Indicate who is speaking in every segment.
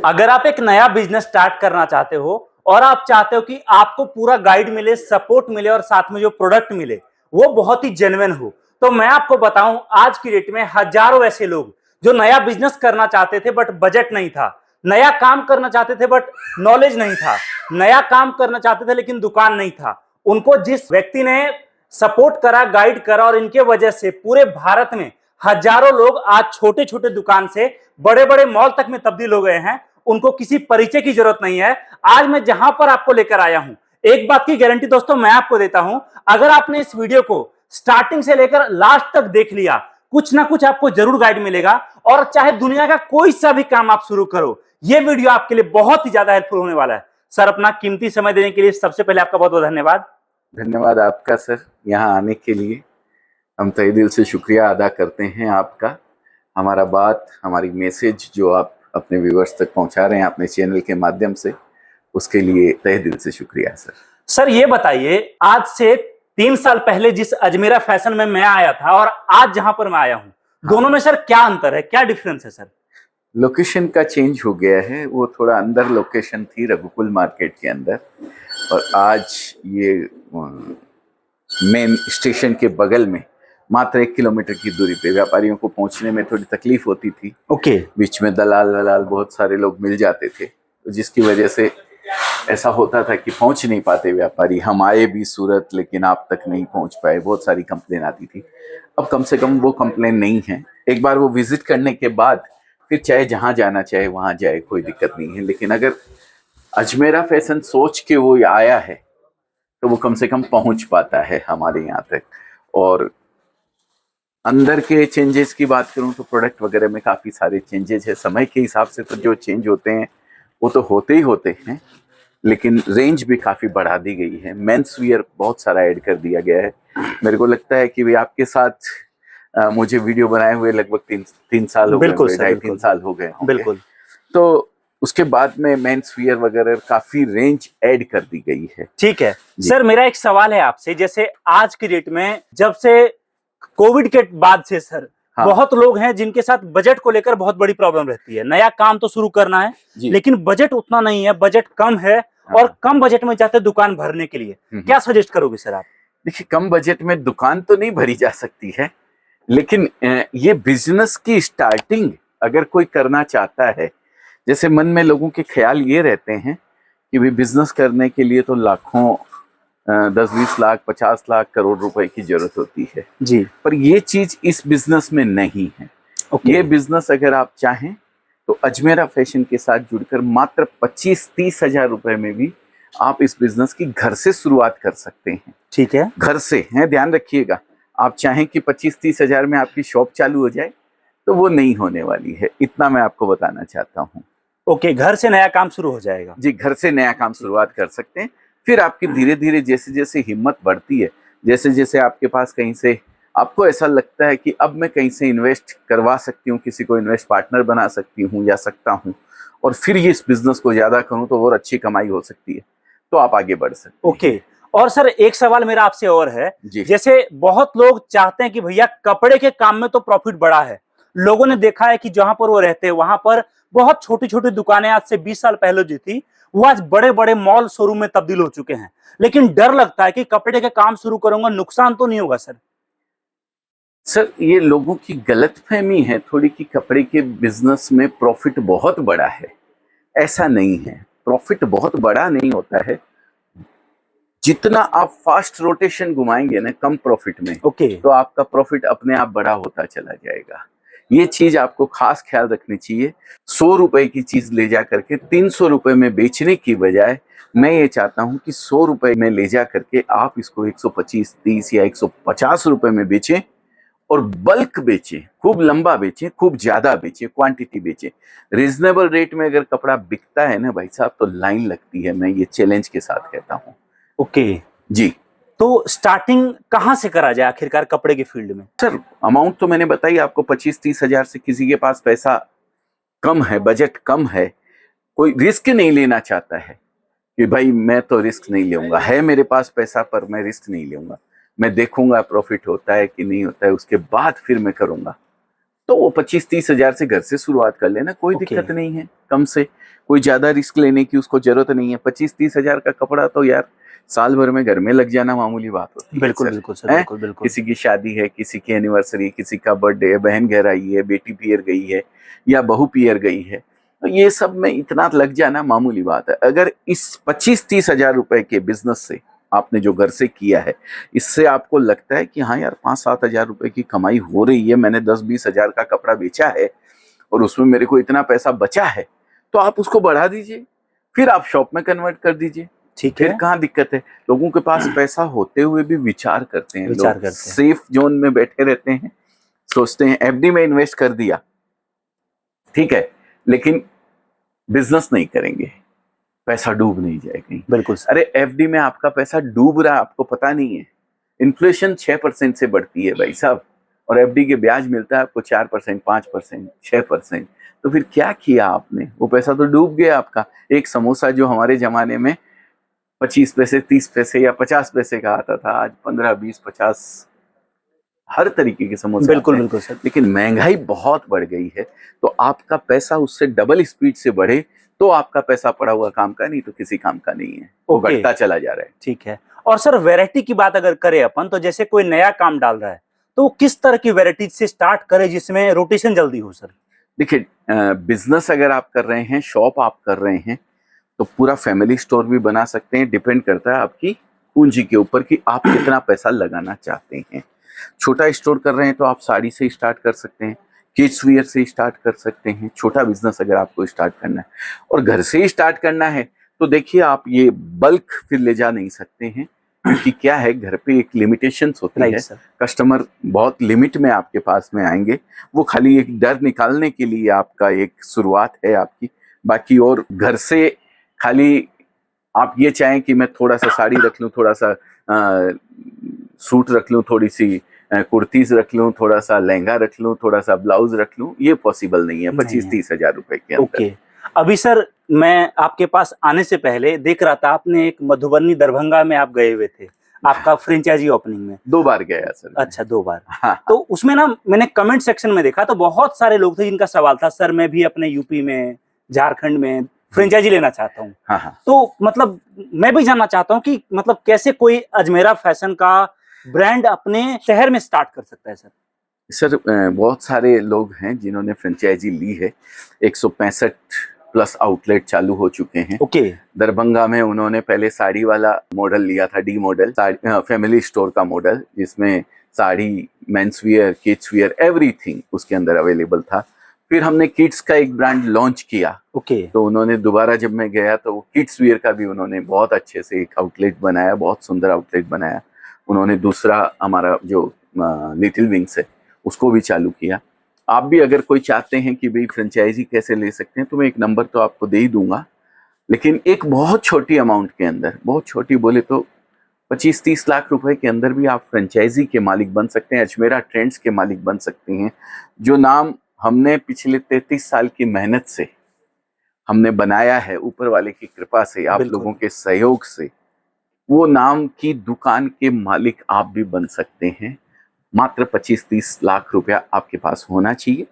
Speaker 1: अगर आप एक नया बिजनेस स्टार्ट करना चाहते हो और आप चाहते हो कि आपको पूरा गाइड मिले, सपोर्ट मिले और साथ में जो प्रोडक्ट मिले वो बहुत ही जेन्युइन हो, तो मैं आपको बताऊं आज की डेट में हजारों ऐसे लोग जो नया बिजनेस करना चाहते थे बट बजट नहीं था, नया काम करना चाहते थे बट नॉलेज नहीं था, नया काम करना चाहते थे लेकिन दुकान नहीं था, उनको जिस व्यक्ति ने सपोर्ट करा, गाइड करा और इनके वजह से पूरे भारत में हजारों लोग आज छोटे छोटे दुकान से बड़े बड़े मॉल तक में तब्दील हो गए हैं। उनको किसी परिचय की जरूरत नहीं है। आज मैं जहां पर आपको लेकर आया हूं, एक बात की गारंटी दोस्तों मैं आपको देता हूं, अगर आपने इस वीडियो को स्टार्टिंग से लेकर लास्ट तक देख लिया, कुछ ना कुछ आपको जरूर गाइड मिलेगा। और चाहे दुनिया का कोई सा भी काम आप शुरू करो, यह वीडियो आपके लिए बहुत ही ज्यादा हेल्पफुल होने वाला है। सर, अपना कीमती समय देने के लिए सबसे पहले आपका बहुत बहुत धन्यवाद।
Speaker 2: धन्यवाद आपका सर, यहाँ आने के लिए हम तहे दिल से शुक्रिया अदा करते हैं आपका। हमारा बात, हमारी मैसेज जो आप अपने व्यूअर्स तक पहुंचा रहे हैं अपने चैनल के माध्यम से, उसके लिए तहे दिल से शुक्रिया सर।
Speaker 1: सर ये बताइए, आज से 3 साल पहले जिस अजमेरा फैशन में मैं आया था और आज जहां पर मैं आया हूं, दोनों में सर क्या अंतर है, क्या डिफरेंस है सर?
Speaker 2: लोकेशन का चेंज हो गया है। वो थोड़ा अंदर लोकेशन थी रघुकुल मार्केट के अंदर, और आज ये मेन स्टेशन के बगल में मात्र 1 किलोमीटर की दूरी पे। व्यापारियों को पहुंचने में थोड़ी तकलीफ होती थी। बीच में दलाल बहुत सारे लोग मिल जाते थे, तो जिसकी वजह से ऐसा होता था कि पहुंच नहीं पाते व्यापारी। हम आए भी सूरत, लेकिन आप तक नहीं पहुंच पाए। बहुत सारी कंप्लेन आती थी। अब कम से कम वो कंप्लेन नहीं है। एक बार वो विजिट करने के बाद फिर चाहे जहां जाना चाहे वहां जाए, कोई दिक्कत नहीं है। लेकिन अगर अजमेरा फैशन सोच के वो आया है तो वो कम से कम पहुंच पाता है हमारे यहाँ तक। और अंदर के चेंजेस की बात करूं तो प्रोडक्ट वगैरह में काफ़ी सारे चेंजेस है। समय के हिसाब से तो जो चेंज होते हैं वो तो होते ही होते हैं, लेकिन रेंज भी काफ़ी बढ़ा दी गई है। मेंस वियर बहुत सारा ऐड कर दिया गया है। मेरे को लगता है कि भाई आपके साथ मुझे वीडियो बनाए हुए लगभग 3 साल हो गए, 2.5-3 साल हो गए।
Speaker 1: बिल्कुल।
Speaker 2: तो उसके बाद में मेंस वियर वगैरह काफी रेंज ऐड कर दी गई है।
Speaker 1: ठीक है सर, मेरा एक सवाल है आपसे। जैसे आज की डेट में जब से कोविड के बाद से सर, बहुत लोग हैं जिनके साथ बजट को लेकर बहुत बड़ी प्रॉब्लम रहती है। नया काम तो शुरू करना है लेकिन बजट उतना नहीं है, बजट कम है और कम बजट में चाहते दुकान भरने के लिए, क्या सजेस्ट करोगे सर आप?
Speaker 2: देखिए, कम बजट में दुकान तो नहीं भरी जा सकती है, लेकिन ये बिजनेस की स्टार्टिंग अगर कोई करना चाहता है, जैसे मन में लोगों के ख्याल ये रहते हैं कि भाई बिजनेस करने के लिए तो लाखों 10-20 लाख 50 लाख करोड़ रुपए की जरूरत होती है
Speaker 1: जी,
Speaker 2: पर ये चीज इस बिजनेस में नहीं है। ये बिजनेस अगर आप चाहें तो अजमेरा फैशन के साथ जुड़कर मात्र 25-30 हजार रुपए में भी आप इस बिजनेस की घर से शुरुआत कर सकते हैं।
Speaker 1: ठीक है,
Speaker 2: घर से है, ध्यान रखिएगा। आप चाहें कि 25-30 हजार में आपकी शॉप चालू हो जाए तो वो नहीं होने वाली है। इतना मैं आपको बताना चाहता हूँ।
Speaker 1: ओके, घर से नया काम शुरू हो जाएगा।
Speaker 2: जी, घर से नया काम शुरुआत कर सकते हैं। फिर आपकी धीरे धीरे जैसे जैसे हिम्मत बढ़ती है, जैसे जैसे आपके पास कहीं से आपको ऐसा लगता है कि अब मैं कहीं से इन्वेस्ट करवा सकती हूँ, किसी को इन्वेस्ट पार्टनर बना सकती हूँ या सकता हूँ, और फिर ये इस बिजनेस को ज्यादा करूँ तो और अच्छी कमाई हो सकती है, तो आप आगे बढ़ सकते हैं।
Speaker 1: ओके, और सर एक सवाल मेरा आपसे और है। जैसे बहुत लोग चाहते हैं कि भैया कपड़े के काम में तो प्रॉफिट बड़ा है, लोगों ने देखा है कि जहां पर वो रहते हैं वहां पर बहुत छोटी छोटी दुकानें आज से 20 साल पहले जो थी वो आज बड़े बड़े मॉल शोरूम में तब्दील हो चुके हैं, लेकिन डर लगता है कि कपड़े के काम शुरू करूंगा नुकसान तो नहीं होगा सर?
Speaker 2: सर, ये लोगों की गलतफहमी है थोड़ी कि कपड़े के बिजनेस में प्रॉफिट बहुत बड़ा है। ऐसा नहीं है, प्रॉफिट बहुत बड़ा नहीं होता है। जितना आप फास्ट रोटेशन घुमाएंगे ना कम प्रॉफिट में, तो आपका प्रॉफिट अपने आप बड़ा होता चला जाएगा। ये चीज आपको खास ख्याल रखनी चाहिए। 100 रुपए की चीज ले जा करके 300 रुपए में बेचने की बजाय मैं ये चाहता हूं कि 100 रुपए में ले जा करके आप इसको 125, 30 या 150 रुपए में बेचें, और बल्क बेचें, खूब लंबा बेचें, खूब ज्यादा बेचें, क्वांटिटी बेचें। रीजनेबल रेट में अगर कपड़ा बिकता है ना भाई साहब, तो लाइन लगती है। मैं ये चैलेंज के साथ कहता हूँ।
Speaker 1: ओके
Speaker 2: जी,
Speaker 1: तो स्टार्टिंग कहां से करा जाए आखिरकार कपड़े के फील्ड में?
Speaker 2: सर, अमाउंट तो मैंने बताई आपको, 25-30 हजार से। किसी के पास पैसा कम है, बजट कम है, कोई रिस्क नहीं लेना चाहता है कि भाई मैं तो रिस्क नहीं लूंगा, है मेरे पास पैसा पर मैं रिस्क नहीं लूंगा, मैं देखूंगा प्रॉफिट होता है कि नहीं होता है, उसके बाद फिर मैं करूंगा, तो वो 25-30 हजार से घर से शुरुआत कर लेना, कोई
Speaker 1: Okay.
Speaker 2: दिक्कत नहीं है। कम से कोई ज्यादा रिस्क लेने की उसको जरूरत नहीं है। 25-30 हजार का कपड़ा तो यार साल भर में घर में लग जाना मामूली बात होती है।
Speaker 1: बिल्कुल
Speaker 2: सर,
Speaker 1: बिल्कुल सर,
Speaker 2: हैं?
Speaker 1: बिल्कुल बिल्कुल।
Speaker 2: किसी की शादी है, किसी की एनिवर्सरी, किसी का बर्थडे है, बहन घर आई है, बेटी पियर गई है या बहू पियर गई है, तो ये सब में इतना लग जाना मामूली बात है। अगर इस 25-30 हजार रुपए के बिजनेस से आपने जो घर से किया है, इससे आपको लगता है कि हाँ यार 5-7 हजार रुपए की कमाई हो रही है, मैंने 10-20 हजार का कपड़ा बेचा है और उसमें मेरे को इतना पैसा बचा है, तो आप उसको बढ़ा दीजिए, फिर आप शॉप में कन्वर्ट कर दीजिए।
Speaker 1: ठीक
Speaker 2: फिर
Speaker 1: है,
Speaker 2: कहाँ दिक्कत है। लोगों के पास पैसा होते हुए भी विचार करते हैं,
Speaker 1: विचार
Speaker 2: लोग
Speaker 1: करते हैं।
Speaker 2: सेफ जोन में बैठे रहते हैं, सोचते हैं एफडी में इन्वेस्ट कर दिया, ठीक है, लेकिन बिजनेस नहीं करेंगे, पैसा डूब नहीं जाए कहीं।
Speaker 1: बिल्कुल सर।
Speaker 2: अरे एफडी में आपका पैसा डूब रहा है, आपको पता नहीं है। इन्फ्लेशन 6% से बढ़ती है भाई साहब, और एफडी के ब्याज मिलता है आपको 4%, 5%, 6%। तो फिर क्या किया आपने? वो पैसा तो डूब गया आपका। एक समोसा जो हमारे जमाने में 25 पैसे, 30 पैसे या 50 पैसे का आता था, आज 15, 20, 50 हर तरीके के समोसे
Speaker 1: बिल्कुल
Speaker 2: आते हैं।
Speaker 1: बिल्कुल सर।
Speaker 2: लेकिन महंगाई बहुत बढ़ गई है, तो आपका पैसा उससे डबल स्पीड से बढ़े तो आपका पैसा पड़ा हुआ काम का, नहीं तो किसी काम का नहीं है, वो
Speaker 1: ओके।
Speaker 2: घटता चला जा रहा है।
Speaker 1: ठीक है। और सर वैरायटी की बात अगर करें अपन, तो जैसे कोई नया काम डाल रहा है तो वो किस तरह की वैरायटी से स्टार्ट करे जिसमें रोटेशन जल्दी हो सर?
Speaker 2: देखिए, बिजनेस अगर आप कर रहे हैं, शॉप आप कर रहे हैं, तो पूरा फैमिली स्टोर भी बना सकते हैं। डिपेंड करता है आपकी पूंजी के ऊपर कि आप कितना पैसा लगाना चाहते हैं। छोटा स्टोर कर रहे हैं तो आप साड़ी से स्टार्ट कर सकते हैं, किड्स वियर से स्टार्ट कर सकते हैं। छोटा बिजनेस अगर आपको स्टार्ट करना है और घर से ही स्टार्ट करना है, तो देखिए आप ये बल्क फिर ले जा नहीं सकते हैं, क्योंकि क्या है, घर पे एक लिमिटेशंस होती है।
Speaker 1: Right sir.
Speaker 2: कस्टमर बहुत लिमिट में आपके पास में आएंगे, वो खाली एक डर निकालने के लिए आपका एक शुरुआत है आपकी। बाकी और घर से खाली आप ये चाहें कि मैं थोड़ा सा साड़ी रख लूं, थोड़ा सा सूट रख लूं, थोड़ी सी कुर्तीज रख लूं, थोड़ा सा लहंगा रख लूं, थोड़ा सा ब्लाउज रख लूं, ये पॉसिबल नहीं है 25-30 हजार रुपए के अंदर।
Speaker 1: ओके। अभी सर मैं आपके पास आने से पहले देख रहा था, आपने एक मधुबनी दरभंगा में आप गए हुए थे, आपका फ्रेंचाइजी ओपनिंग में।
Speaker 2: 2 बार गया सर।
Speaker 1: अच्छा, 2 बार।
Speaker 2: हाँ।
Speaker 1: तो उसमें ना मैंने कमेंट सेक्शन में देखा तो बहुत सारे लोग थे जिनका सवाल था, सर मैं भी अपने यूपी में, झारखंड में फ्रेंचाइजी लेना चाहता हूँ।
Speaker 2: हाँ हाँ।
Speaker 1: तो मतलब मैं भी जानना चाहता हूँ कि मतलब कैसे कोई अजमेरा फैशन का ब्रांड अपने शहर में स्टार्ट कर सकता है सर?
Speaker 2: सर बहुत सारे लोग हैं जिन्होंने फ्रेंचाइजी ली है। 165 प्लस आउटलेट चालू हो चुके हैं।
Speaker 1: ओके।
Speaker 2: दरभंगा में उन्होंने पहले साड़ी वाला मॉडल लिया था, डी मॉडल, फैमिली स्टोर का मॉडल, जिसमें sari, men's wear, kids wear, everything उसके अंदर अवेलेबल था। फिर हमने किड्स का एक ब्रांड लॉन्च किया।
Speaker 1: ओके।
Speaker 2: तो उन्होंने दोबारा जब मैं गया तो किड्स वियर का भी उन्होंने बहुत अच्छे से एक आउटलेट बनाया, बहुत सुंदर आउटलेट बनाया। उन्होंने दूसरा हमारा जो लिटिल विंग्स है उसको भी चालू किया। आप भी अगर कोई चाहते हैं कि भाई फ्रेंचाइजी कैसे ले सकते हैं, तो मैं एक नंबर तो आपको दे ही दूंगा, लेकिन एक बहुत छोटी अमाउंट के अंदर, बहुत छोटी बोले तो 25-30 लाख रुपए के अंदर भी आप फ्रेंचाइजी के मालिक बन सकते हैं, अजमेरा ट्रेंड्स के मालिक बन सकते हैं। जो नाम हमने पिछले 33 साल की मेहनत से हमने बनाया है, ऊपर वाले की कृपा से, आप लोगों के सहयोग से, वो नाम की दुकान के मालिक आप भी बन सकते हैं। मात्र 25-30 लाख रुपया आपके पास होना चाहिए।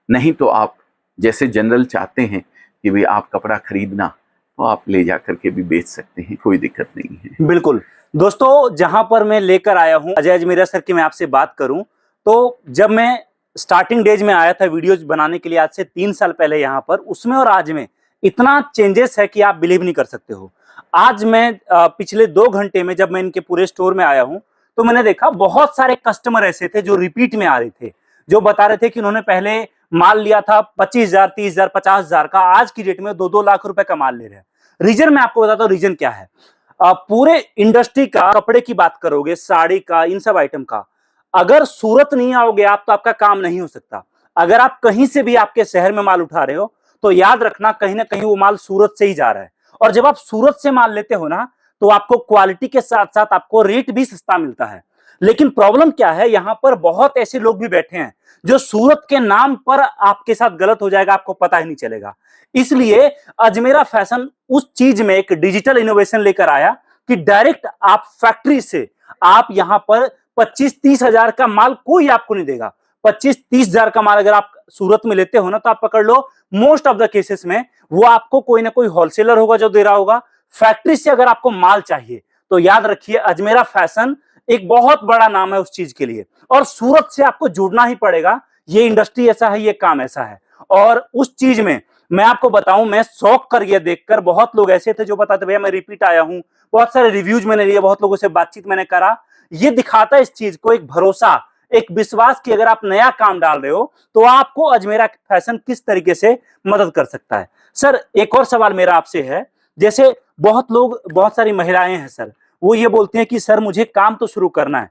Speaker 2: नहीं तो आप जैसे जनरल चाहते हैं कि भाई आप कपड़ा खरीदना, तो आप ले जा करके भी बेच सकते हैं, कोई दिक्कत नहीं है।
Speaker 1: बिल्कुल। दोस्तों, जहां पर मैं लेकर आया हूं अजय अजमेरा सर की मैं आपसे बात करूं, तो जब मैं स्टार्टिंग डेज में आया था वीडियोज बनाने के लिए आज से 3 साल पहले यहाँ पर, उसमें और आज में इतना चेंजेस है कि आप बिलीव नहीं कर सकते हो। आज मैं पिछले 2 घंटे में जब मैं इनके पूरे स्टोर में आया हूं, तो मैंने देखा बहुत सारे कस्टमर ऐसे थे जो रिपीट में आ रहे थे, जो बता रहे थे कि उन्होंने पहले माल लिया था 25,000, 30,000, 50,000 का, आज की डेट में 2-2 लाख रुपए का माल ले रहे हैं। रीजन मैं आपको बताता हूँ रीजन क्या है। पूरे इंडस्ट्री का, कपड़े की बात करोगे, साड़ी का, इन सब आइटम का, अगर सूरत नहीं आओगे आप तो आपका काम नहीं हो सकता। अगर आप कहीं से भी आपके शहर में माल उठा रहे हो तो याद रखना कहीं ना कहीं वो माल सूरत से ही जा रहा है। और जब आप सूरत से माल लेते हो ना, तो आपको क्वालिटी के साथ साथ आपको रेट भी सस्ता मिलता है। लेकिन प्रॉब्लम क्या है, यहां पर बहुत ऐसे लोग भी बैठे हैं जो सूरत के नाम पर आपके साथ गलत हो जाएगा, आपको पता ही नहीं चलेगा। इसलिए अजमेरा फैशन उस चीज में एक डिजिटल इनोवेशन लेकर आया कि डायरेक्ट आप फैक्ट्री से आप यहां पर 25-30 हजार का माल कोई आपको नहीं देगा। 25-30 हजार का माल अगर आप सूरत में लेते हो ना, तो आप पकड़ लो मोस्ट ऑफ द केसेस में वो आपको कोई ना कोई होलसेलर होगा जो दे रहा होगा। फैक्ट्री से अगर आपको माल चाहिए तो याद रखिए अजमेरा फैशन एक बहुत बड़ा नाम है उस चीज के लिए, और सूरत से आपको जुड़ना ही पड़ेगा। ये इंडस्ट्री ऐसा है, ये काम ऐसा है। और उस चीज में मैं आपको बताऊं, मैं शौक कर गया देखकर। बहुत लोग ऐसे थे जो बताते भैया मैं रिपीट आया हूं, बहुत सारे रिव्यूज मैंने लिए, बहुत लोगों से बातचीत मैंने करा। ये दिखाता है इस चीज को, एक भरोसा, एक विश्वास कि अगर आप नया काम डाल रहे हो तो आपको अजमेरा फैशन किस तरीके से मदद कर सकता है। सर एक और सवाल मेरा आपसे है, जैसे बहुत लोग, बहुत सारी महिलाएं हैं सर, वो ये बोलती हैं कि सर मुझे काम तो शुरू करना है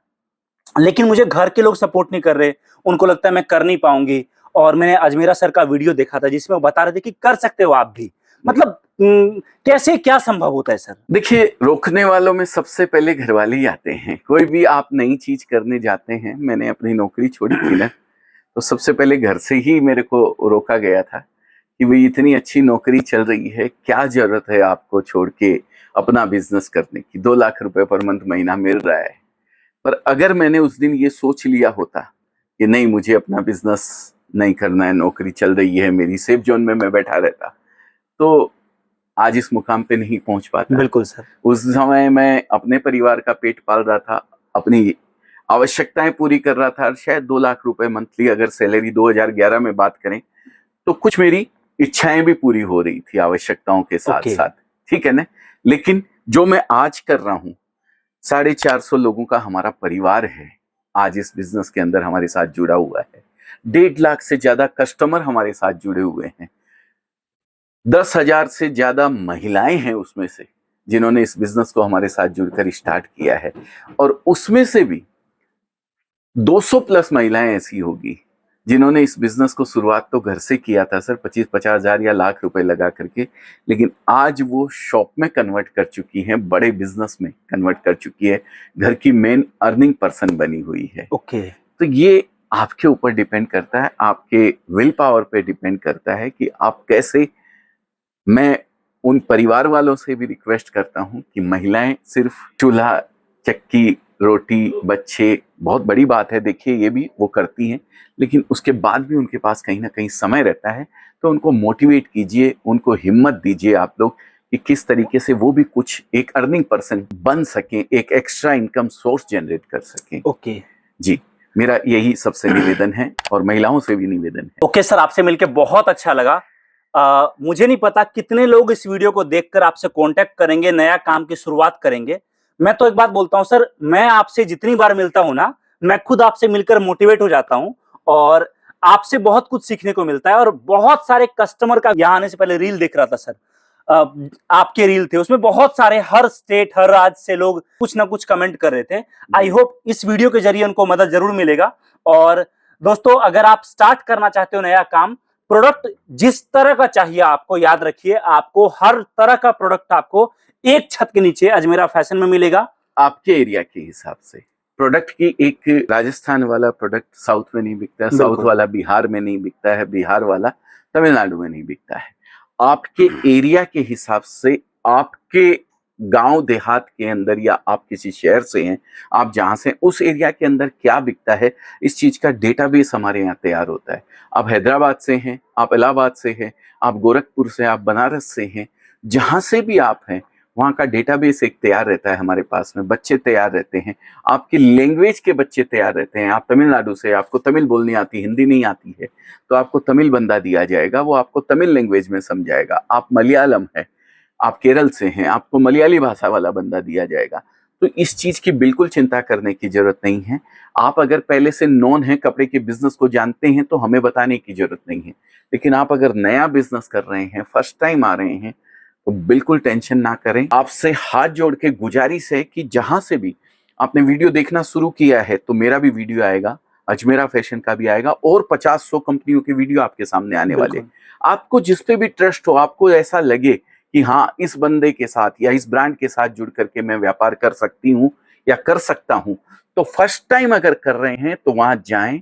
Speaker 1: लेकिन मुझे घर के लोग सपोर्ट नहीं कर रहे, उनको लगता है मैं कर नहीं पाऊंगी। और मैंने अजमेरा सर का वीडियो देखा था जिसमें वो बता रहे थे कि कर सकते हो आप भी। मतलब कैसे, क्या संभव होता है सर?
Speaker 2: देखिए, रोकने वालों में सबसे पहले घर वाले ही आते हैं। कोई भी आप नई चीज करने जाते हैं, मैंने अपनी नौकरी छोड़ी थी ना, तो सबसे पहले घर से ही मेरे को रोका गया था कि भाई इतनी अच्छी नौकरी चल रही है, क्या जरूरत है आपको छोड़ के अपना बिजनेस करने की, 2 लाख रुपए पर मंथ महीना मिल रहा है। पर अगर मैंने उस दिन ये सोच लिया होता कि नहीं मुझे अपना बिजनेस नहीं करना है, नौकरी चल रही है मेरी, सेफ जोन में मैं बैठा रहता, तो आज इस मुकाम पे नहीं पहुंच पाता।
Speaker 1: बिल्कुल सर।
Speaker 2: उस समय मैं अपने परिवार का पेट पाल रहा था, अपनी आवश्यकताएं पूरी कर रहा था। शायद 2 लाख रुपए मंथली अगर सैलरी 2011 में बात करें तो कुछ मेरी इच्छाएं भी पूरी हो रही थी आवश्यकताओं के साथ साथ, ठीक है ना। लेकिन जो मैं आज कर रहा हूं, 450 लोगों का हमारा परिवार है आज इस बिजनेस के अंदर हमारे साथ जुड़ा हुआ है। 1.5 लाख से ज्यादा कस्टमर हमारे साथ जुड़े हुए हैं। 10,000 से ज्यादा महिलाएं हैं उसमें से जिन्होंने इस बिजनेस को हमारे साथ जुड़कर स्टार्ट किया है। और उसमें से भी 200 प्लस महिलाएं ऐसी होगी जिन्होंने इस बिजनेस को शुरुआत तो घर से किया था सर, 25-50 हजार या लाख रुपए लगा करके, लेकिन आज वो शॉप में कन्वर्ट कर चुकी हैं, बड़े बिजनेस में कन्वर्ट कर चुकी है, घर की मेन अर्निंग पर्सन बनी हुई है। तो ये आपके ऊपर डिपेंड करता है, आपके विल पावर पे डिपेंड करता है कि आप कैसे। मैं उन परिवार वालों से भी रिक्वेस्ट करता हूं कि महिलाएं सिर्फ चूल्हा, चक्की, रोटी, बच्चे बहुत बड़ी बात है, देखिए ये भी वो करती हैं, लेकिन उसके बाद भी उनके पास कहीं ना कहीं समय रहता है। तो उनको मोटिवेट कीजिए, उनको हिम्मत दीजिए आप लोग कि किस तरीके से वो भी कुछ एक अर्निंग पर्सन बन सकें, एक एक्स्ट्रा इनकम सोर्स जनरेट कर सकें। जी, मेरा यही सबसे निवेदन है और महिलाओं से भी निवेदन है।
Speaker 1: ओके सर, आपसे मिलकर बहुत अच्छा लगा। मुझे नहीं पता कितने लोग इस वीडियो को देखकर आपसे कांटेक्ट करेंगे, नया काम की शुरुआत करेंगे। मैं तो एक बात बोलता हूं सर, मैं आपसे जितनी बार मिलता हूं ना, मैं खुद आपसे मिलकर मोटिवेट हो जाता हूं और आपसे बहुत कुछ सीखने को मिलता है। और बहुत सारे कस्टमर का यहाँ आने से पहले रील देख रहा था सर, आपके रील थे, उसमें बहुत सारे हर स्टेट, हर राज्य से लोग कुछ ना कुछ कमेंट कर रहे थे। आई होप इस वीडियो के जरिए उनको मदद जरूर मिलेगा। और दोस्तों, अगर आप स्टार्ट करना चाहते हो नया काम, प्रोडक्ट जिस तरह का चाहिए आपको, याद रखिए आपको हर तरह का प्रोडक्ट आपको एक छत के नीचे अजमेरा फैशन में मिलेगा।
Speaker 2: आपके एरिया के हिसाब से प्रोडक्ट की, एक राजस्थान वाला प्रोडक्ट साउथ में नहीं बिकता है, साउथ वाला बिहार में नहीं बिकता है, बिहार वाला तमिलनाडु में नहीं बिकता है। आपके एरिया के हिसाब से, आपके गांव देहात के अंदर या आप किसी शहर से हैं, आप जहां से, उस एरिया के अंदर क्या बिकता है, इस चीज का डेटाबेस हमारे यहाँ तैयार होता है। आप हैदराबाद से हैं, आप इलाहाबाद से हैं, आप गोरखपुर से, आप बनारस से हैं, जहां से भी आप हैं वहाँ का डेटाबेस एक तैयार रहता है हमारे पास में, बच्चे तैयार रहते हैं, आपकी लैंग्वेज के बच्चे तैयार रहते हैं। आप तमिलनाडु से, आपको तमिल बोलनी आती, हिंदी नहीं आती है, तो आपको तमिल बंदा दिया जाएगा, वो आपको तमिल लैंग्वेज में समझाएगा। आप मलयालम है, आप केरल से हैं, आपको मलयाली भाषा वाला बंदा दिया जाएगा। तो इस चीज की बिल्कुल चिंता करने की जरूरत नहीं है। आप अगर पहले से नॉन है, कपड़े के बिजनेस को जानते हैं, तो हमें बताने की जरूरत नहीं है। लेकिन आप अगर नया बिजनेस कर रहे हैं, फर्स्ट टाइम आ रहे हैं, तो बिल्कुल टेंशन ना करें। आपसे हाथ जोड़ के गुजारिश है कि जहां से भी आपने वीडियो देखना शुरू किया है, तो मेरा भी वीडियो आएगा, अजमेरा फैशन का भी आएगा, और 50-100 कंपनियों के वीडियो आपके सामने आने वाले। आपको जिस पे भी ट्रस्ट हो, आपको ऐसा लगे कि हाँ इस बंदे के साथ या इस ब्रांड के साथ जुड़ करके मैं व्यापार कर सकती हूँ या कर सकता हूँ, तो फर्स्ट टाइम अगर कर रहे हैं तो वहां जाएं,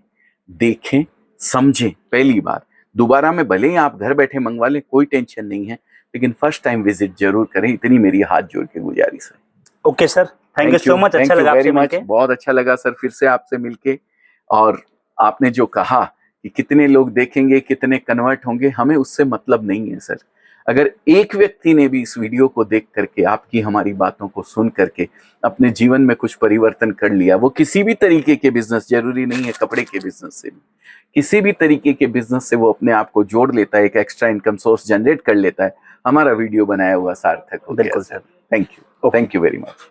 Speaker 2: देखें, समझें पहली बार। दोबारा में भले ही आप घर बैठे मंगवा लें, कोई टेंशन नहीं है, लेकिन फर्स्ट टाइम विजिट जरूर करें, इतनी मेरी हाथ जोड़ के गुजारिश है।
Speaker 1: Okay sir, thank you so much. अच्छा लगा आपसे मिलके,
Speaker 2: बहुत अच्छा लगा सर फिर से आपसे मिलके। और आपने जो कहा कि कितने लोग देखेंगे, कितने कन्वर्ट होंगे, हमें उससे मतलब नहीं है सर। अगर एक व्यक्ति ने भी इस वीडियो को देख करके, आपकी हमारी बातों को सुन करके अपने जीवन में कुछ परिवर्तन कर लिया, वो किसी भी तरीके के बिजनेस, जरूरी नहीं है कपड़े के बिजनेस से भी, किसी भी तरीके के बिजनेस से वो अपने आप को जोड़ लेता है, एक एक्स्ट्रा इनकम सोर्स जनरेट कर लेता है, हमारा वीडियो बनाया हुआ सार्थक हो गया।
Speaker 1: बिल्कुल sir.
Speaker 2: Thank you very much.